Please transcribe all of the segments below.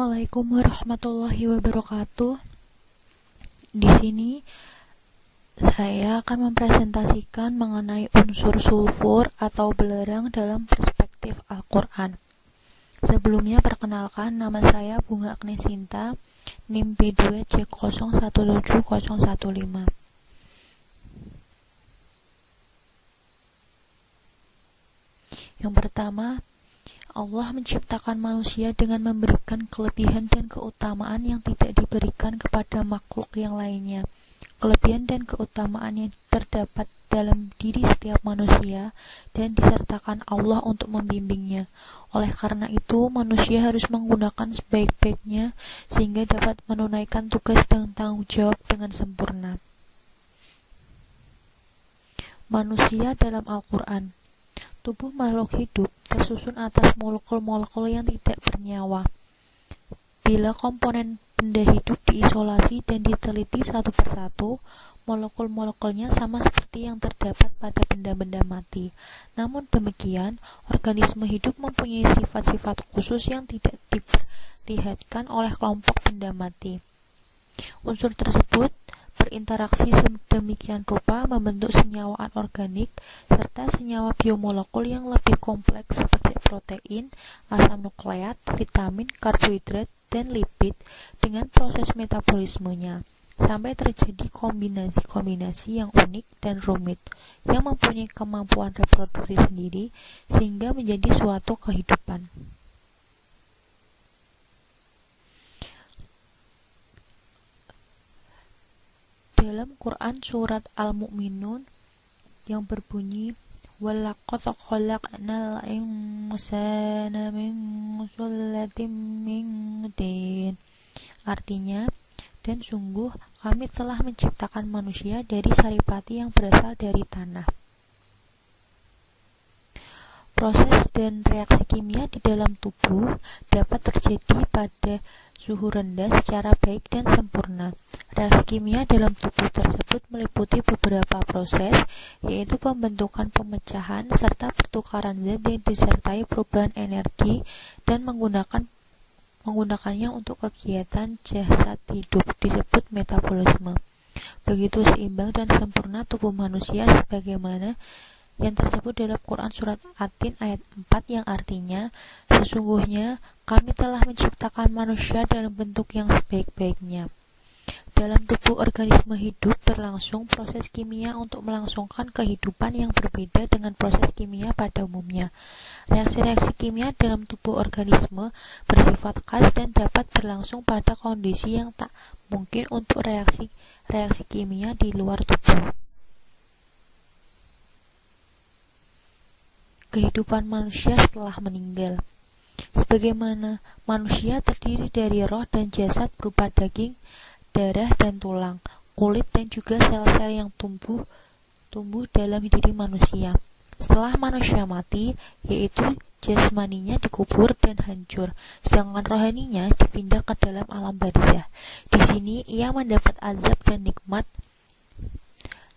Assalamualaikum warahmatullahi wabarakatuh. Di sini saya akan mempresentasikan mengenai unsur sulfur atau belerang dalam perspektif Al-Quran. Sebelumnya perkenalkan, nama saya Bunga Agnesinta, NIM B2C017015. Yang pertama, Allah menciptakan manusia dengan memberikan kelebihan dan keutamaan yang tidak diberikan kepada makhluk yang lainnya. Kelebihan dan keutamaan yang terdapat dalam diri setiap manusia dan disertakan Allah untuk membimbingnya. Oleh karena itu, manusia harus menggunakan sebaik-baiknya sehingga dapat menunaikan tugas dan tanggung jawab dengan sempurna. Manusia dalam Al-Quran. Tubuh makhluk hidup tersusun atas molekul-molekul yang tidak bernyawa. Bila komponen benda hidup diisolasi dan diteliti satu persatu, molekul-molekulnya sama seperti yang terdapat pada benda-benda mati. Namun demikian, organisme hidup mempunyai sifat-sifat khusus yang tidak diperlihatkan oleh kelompok benda mati. Unsur tersebut berinteraksi sedemikian rupa membentuk senyawa anorganik serta senyawa biomolekul yang lebih kompleks seperti protein, asam nukleat, vitamin, karbohidrat, dan lipid dengan proses metabolismenya sampai terjadi kombinasi-kombinasi yang unik dan rumit yang mempunyai kemampuan reproduksi sendiri sehingga menjadi suatu kehidupan. Dalam Quran surat Al-Mu'minun yang berbunyi وَلَقَدْ خَلَقْنَا الْإِنسَانَ مِنْ سُلَّةٍ مِنْ طِينٍ, artinya, dan sungguh kami telah menciptakan manusia dari saripati yang berasal dari tanah. Proses dan reaksi kimia di dalam tubuh dapat terjadi pada suhu rendah secara baik dan sempurna. Reaksi kimia dalam tubuh tersebut meliputi beberapa proses, yaitu pembentukan pemecahan serta pertukaran zat yang disertai perubahan energi dan menggunakannya untuk kegiatan jasad hidup disebut metabolisme. Begitu seimbang dan sempurna tubuh manusia sebagaimana yang tersebut dalam Quran surat At-Tin ayat 4 yang artinya, sesungguhnya kami telah menciptakan manusia dalam bentuk yang sebaik-baiknya. Dalam tubuh organisme hidup berlangsung proses kimia untuk melangsungkan kehidupan yang berbeda dengan proses kimia pada umumnya. Reaksi-reaksi kimia dalam tubuh organisme bersifat khas dan dapat berlangsung pada kondisi yang tak mungkin untuk reaksi kimia di luar tubuh. Kehidupan manusia setelah meninggal. Sebagaimana manusia terdiri dari roh dan jasad berupa daging, darah dan tulang, kulit dan juga sel-sel yang tumbuh dalam diri manusia. Setelah manusia mati, yaitu jasmaninya dikubur dan hancur, sedangkan rohaninya dipindah ke dalam alam barzah. Di sini ia mendapat azab dan nikmat,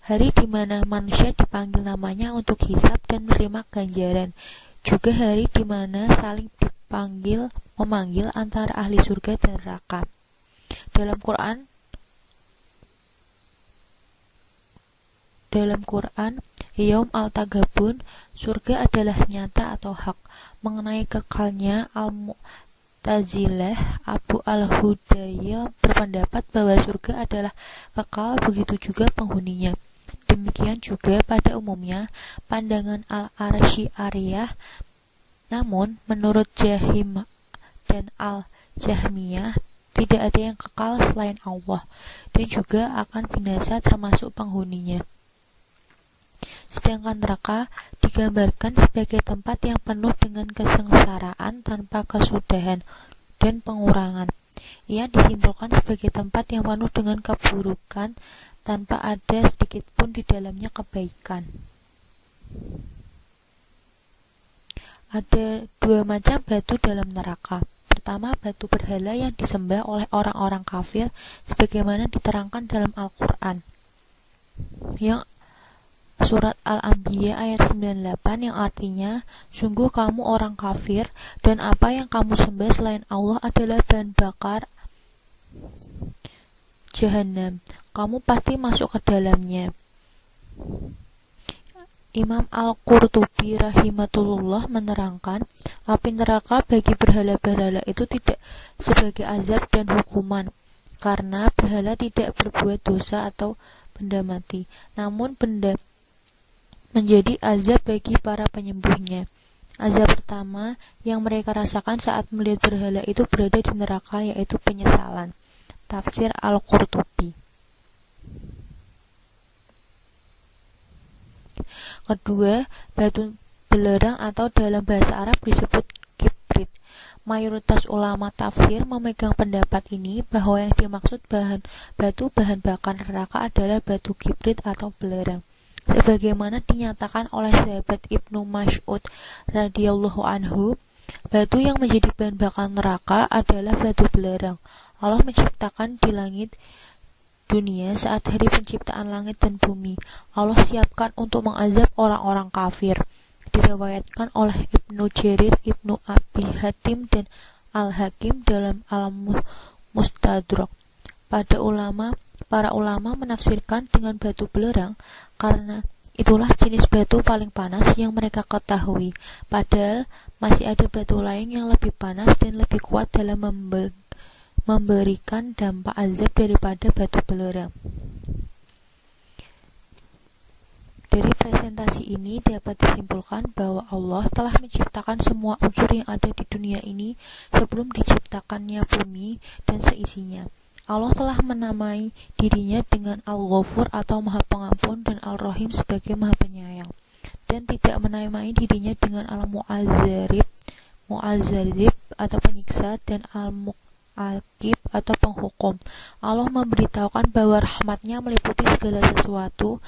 hari di mana manusia dipanggil namanya untuk hisab dan menerima ganjaran, juga hari di mana saling memanggil antara ahli surga dan neraka. Dalam Quran, Yaum al-Tagabun, surga adalah nyata atau hak. Mengenai kekalnya, Al-Mu'tazilah Abu Al-Hudayl berpendapat bahwa surga adalah kekal, begitu juga penghuninya. Demikian juga pada umumnya pandangan Al-Asy'ariyah. Namun, menurut Jahim dan Al-Jahmiyah, tidak ada yang kekal selain Allah, dan juga akan binasa termasuk penghuninya. Sedangkan neraka digambarkan sebagai tempat yang penuh dengan kesengsaraan tanpa kesudahan dan pengurangan. Ia disimpulkan sebagai tempat yang penuh dengan keburukan tanpa ada sedikit pun di dalamnya kebaikan. Ada dua macam batu dalam neraka. Pertama, batu berhala yang disembah oleh orang-orang kafir sebagaimana diterangkan dalam Al-Quran. Yang Surat Al-Anbiya ayat 98 yang artinya, sungguh kamu orang kafir dan apa yang kamu sembah selain Allah adalah bahan bakar Jahannam. Kamu pasti masuk ke dalamnya. Imam Al-Qurtubi rahimahullah menerangkan, api neraka bagi berhala-berhala itu tidak sebagai azab dan hukuman, karena berhala tidak berbuat dosa atau benda mati, namun benda menjadi azab bagi para penyembuhnya. Azab pertama yang mereka rasakan saat melihat berhala itu berada di neraka, yaitu penyesalan. Tafsir Al-Qurtubi. Kedua, batu belerang atau dalam bahasa Arab disebut kibrit. Mayoritas ulama tafsir memegang pendapat ini bahwa yang dimaksud batu bahan bakar neraka adalah batu kibrit atau belerang. Sebagaimana dinyatakan oleh sahabat Ibnu Mas'ud radhiyallahu anhu, batu yang menjadi bahan bakar neraka adalah batu belerang. Allah menciptakan di langit dunia saat hari penciptaan langit dan bumi. Allah siapkan untuk mengazab orang-orang kafir. Diriwayatkan oleh Ibnu Jarir, Ibnu Abi Hatim, dan Al-Hakim dalam Al-Mustadrak. Para ulama menafsirkan dengan batu belerang karena itulah jenis batu paling panas yang mereka ketahui. Padahal masih ada batu lain yang lebih panas dan lebih kuat dalam memberikan dampak azab daripada batu belerang. Dari presentasi ini dapat disimpulkan bahwa Allah telah menciptakan semua unsur yang ada di dunia ini sebelum diciptakannya bumi dan seisinya. Allah telah menamai dirinya dengan Al-Ghafur atau Maha Pengampun dan Al-Rahim sebagai Maha Penyayang, dan tidak menamai dirinya dengan Al-Mu'azzarib atau penyiksa, dan Al-Muqaqib atau penghukum. Allah memberitahukan bahwa rahmatnya meliputi segala sesuatu.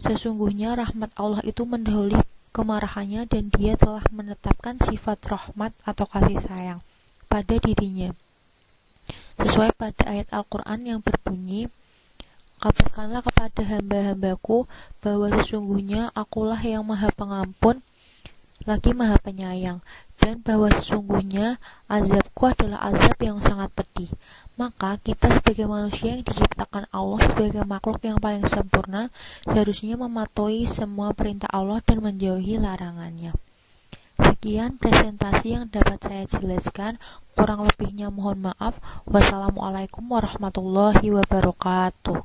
Sesungguhnya rahmat Allah itu mendahului kemarahannya, dan Dia telah menetapkan sifat rahmat atau kasih sayang pada dirinya. Sesuai pada ayat Al-Quran yang berbunyi, kabarkanlah kepada hamba-hambaku bahwa sesungguhnya akulah yang Maha Pengampun lagi Maha Penyayang, dan bahwa sesungguhnya azabku adalah azab yang sangat pedih. Maka kita sebagai manusia yang diciptakan Allah sebagai makhluk yang paling sempurna seharusnya mematuhi semua perintah Allah dan menjauhi larangannya. Sekian presentasi yang dapat saya jelaskan, kurang lebihnya mohon maaf. Wassalamualaikum warahmatullahi wabarakatuh.